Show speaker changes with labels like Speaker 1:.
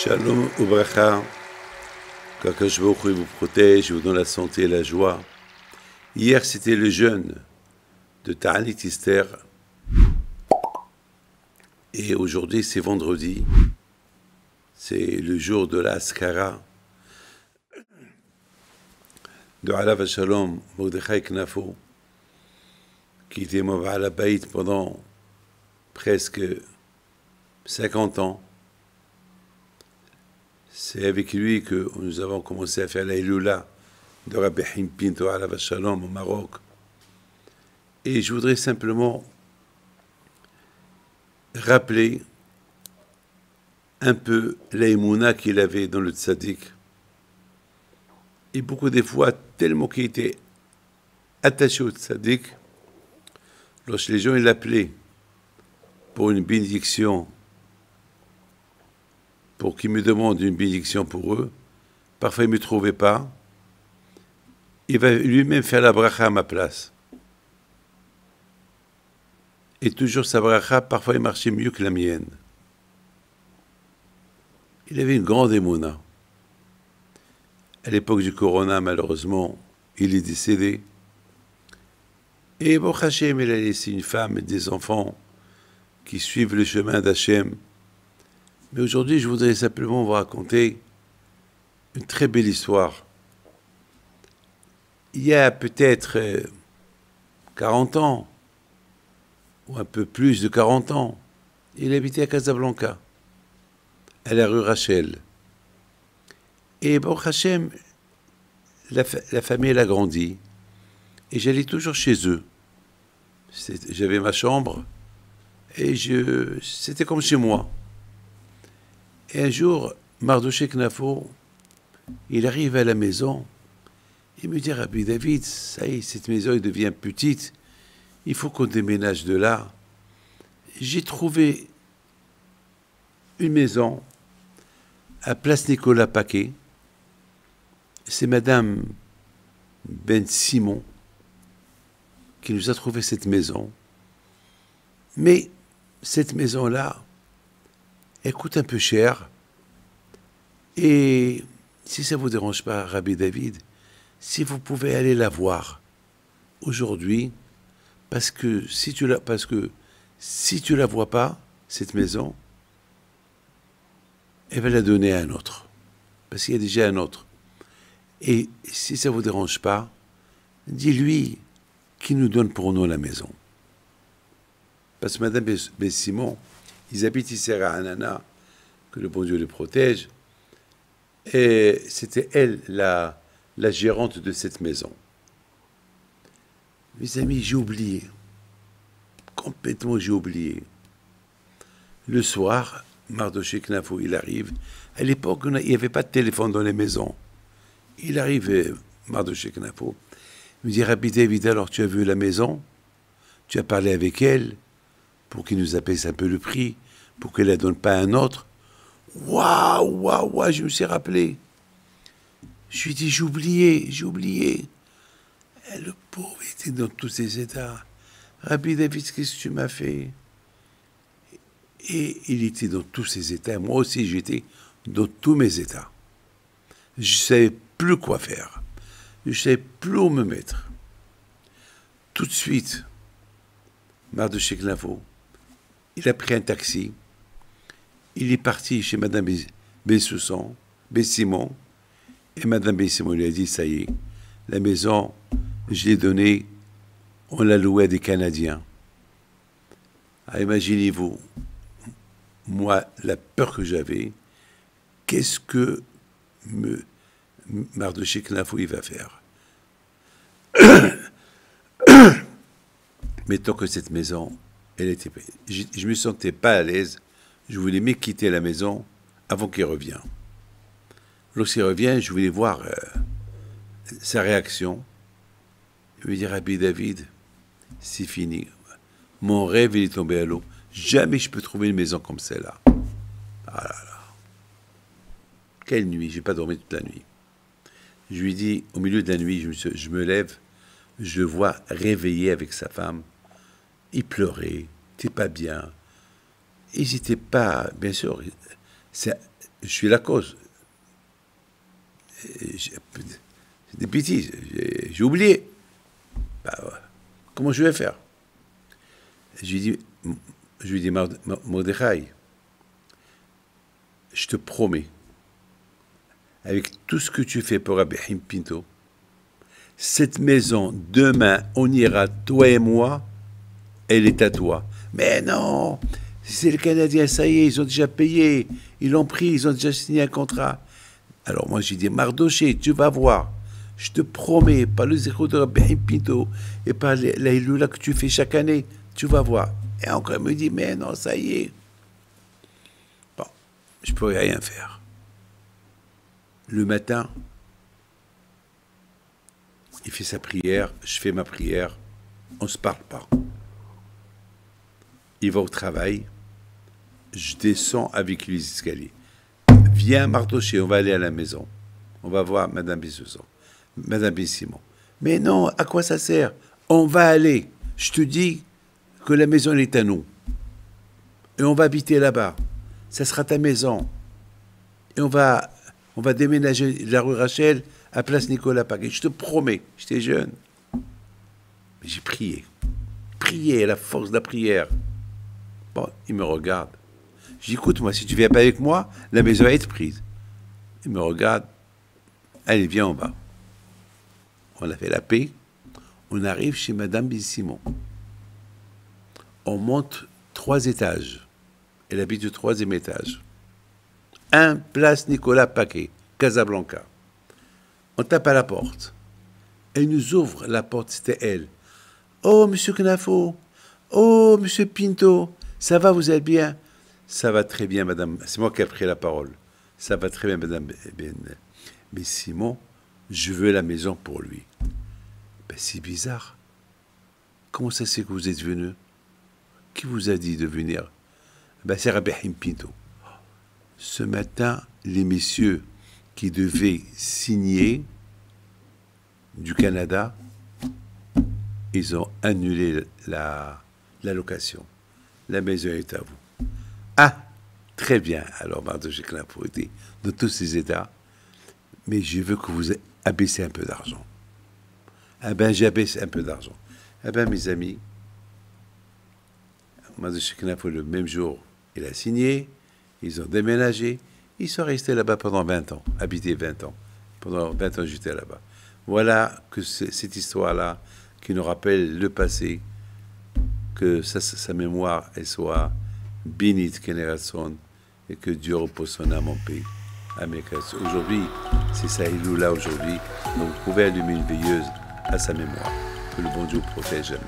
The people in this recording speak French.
Speaker 1: Shalom Ubracha, qu'Akadosh Baruch Hu vous protège, vous donne la santé et la joie. Hier, c'était le jeûne de Ta'anit Esther. Et aujourd'hui, c'est vendredi. C'est le jour de la Askara de Alav Shalom Mordechai Knafo, qui était Mab'al Habayit pendant presque 50 ans. C'est avec lui que nous avons commencé à faire la Iloula de Rabbi Haim Pinto Alav Shalom au Maroc. Et je voudrais simplement rappeler un peu l'aïmouna qu'il avait dans le tzaddik. Et beaucoup des fois, tellement qu'il était attaché au tzaddik, lorsque les gens l'appelaient pour une bénédiction, pour qu'ils me demandent une bénédiction pour eux, parfois ils ne me trouvaient pas, il va lui-même faire la bracha à ma place. Et toujours sa bracha, parfois il marchait mieux que la mienne. Il avait une grande émouna. À l'époque du Corona, malheureusement, il est décédé. Et Baruch Hashem, il a laissé une femme et des enfants qui suivent le chemin d'Hachem. Mais aujourd'hui, je voudrais simplement vous raconter une très belle histoire. Il y a peut-être 40 ans, ou un peu plus de 40 ans, il habitait à Casablanca, à la rue Rachel. Et Baruch Hashem, la famille, elle a grandi. Et j'allais toujours chez eux. J'avais ma chambre, et c'était comme chez moi. Et un jour, Mardoché Knafo, il arrive à la maison, il me dit, Rabbi David, ça y est, cette maison elle devient petite, il faut qu'on déménage de là. J'ai trouvé une maison à Place Nicolas Paquet. C'est Madame Ben Simon qui nous a trouvé cette maison. Mais cette maison-là, elle coûte un peu cher. Et si ça ne vous dérange pas, Rabbi David, si vous pouvez aller la voir aujourd'hui, parce que si tu la vois pas, cette maison, elle va la donner à un autre. Parce qu'il y a déjà un autre. Et si ça ne vous dérange pas, dis-lui qu'il nous donne pour nous la maison. Parce que Madame Bessimon, ils habitent ici à Anana, que le bon Dieu les protège, et c'était elle la gérante de cette maison. Mes amis, j'ai oublié. Complètement, j'ai oublié. Le soir, Mardoché Knafo, il arrive. À l'époque, il n'y avait pas de téléphone dans les maisons. Il arrive, Mardoché Knafo. Il me dit, Rabbi David, alors tu as vu la maison? Tu as parlé avec elle pour qu'il nous apaise un peu le prix, pour qu'elle ne la donne pas à un autre? Waouh, je me suis rappelé. Je lui ai dit, j'ai oublié. Et le pauvre était dans tous ses états. Rabbi David, qu'est-ce que tu m'as fait? Et il était dans tous ses états. Moi aussi, j'étais dans tous mes états. Je ne savais plus quoi faire. Je ne savais plus où me mettre. Tout de suite, Mardoché Knafo, il a pris un taxi. Il est parti chez Madame Bessimon. Et Madame Bessimon lui a dit, ça y est, la maison, je l'ai donnée, on l'a louée à des Canadiens. Ah, imaginez-vous, moi, la peur que j'avais, qu'est-ce que Mardoché Knafo il va faire? Mais tant que cette maison, elle était... Je ne me sentais pas à l'aise. Je voulais même quitter la maison avant qu'il revienne. Lorsqu'il revient, je voulais voir sa réaction. Il me dit, Rabbi David, c'est fini. Mon rêve, il est tombé à l'eau. Jamais je peux trouver une maison comme celle-là. Ah là là. Quelle nuit, je n'ai pas dormi toute la nuit. Je lui dis, au milieu de la nuit, je me lève, je le vois réveillé avec sa femme. Il pleurait, t'es pas bien. Ils n'étaient pas, bien sûr, je suis la cause. J'ai des bêtises, j'ai oublié. Bah, comment je vais faire? Je lui dis, Mordechai, je te promets, avec tout ce que tu fais pour Rabbi Haim Pinto, cette maison, demain, on ira, toi et moi, elle est à toi. Mais non, c'est le Canadien, ça y est, ils ont déjà payé, ils l'ont pris, ils ont déjà signé un contrat. Alors moi, j'ai dit, Mardoché, tu vas voir, je te promets, par le zéro de Rabbi Haim Pinto et par la Iloula que tu fais chaque année, tu vas voir. Et encore, il me dit, mais non, ça y est. Bon, je ne peux rien faire. Le matin, il fait sa prière, je fais ma prière, on ne se parle pas. Il va au travail, je descends avec lui les escaliers. Viens, Mardoché, on va aller à la maison. On va voir Madame Bissouzan, Madame Bissimon. Mais non, à quoi ça sert? On va aller. Je te dis que la maison, elle est à nous. Et on va habiter là-bas. Ça sera ta maison. Et on va déménager de la rue Rachel à place Nicolas Paquet. Je te promets, j'étais jeune. Mais j'ai prié. Prié à la force de la prière. Bon, il me regarde. Je dis, écoute, moi, si tu viens pas avec moi, la maison va être prise. Il me regarde. Allez, viens en bas. On a fait la paix. On arrive chez Madame Bissimon. On monte 3 étages. Elle habite au 3e étage. 1 place Nicolas Paquet, Casablanca. On tape à la porte. Elle nous ouvre la porte, c'était elle. Oh, monsieur Knafo. Oh, monsieur Pinto. Ça va, vous êtes bien? Ça va très bien, madame. C'est moi qui ai pris la parole. Ça va très bien, madame. Mais Simon, je veux la maison pour lui. Ben, c'est bizarre. Comment ça c'est que vous êtes venu? Qui vous a dit de venir? Ben, c'est Rabbi Haim Pinto. Ce matin, les messieurs qui devaient signer du Canada, ils ont annulé la location. La maison est à vous. Ah, très bien. Alors, Mardoché Knafo était dans tous ces états, mais je veux que vous abaissez un peu d'argent. Ah ben, j'abaisse un peu d'argent. Ah ben, mes amis, Mardoché Knafo, le même jour, il a signé, ils ont déménagé, ils sont restés là-bas pendant 20 ans, habités 20 ans. Pendant 20 ans, j'étais là-bas. Voilà que cette histoire-là, qui nous rappelle le passé, que sa mémoire elle soit bénite, Keneratson, et que Dieu repose son âme en paix. Amen. Aujourd'hui, c'est ça, Iloula aujourd'hui. Donc, vous pouvez allumer une veilleuse à sa mémoire. Que le bon Dieu protège jamais.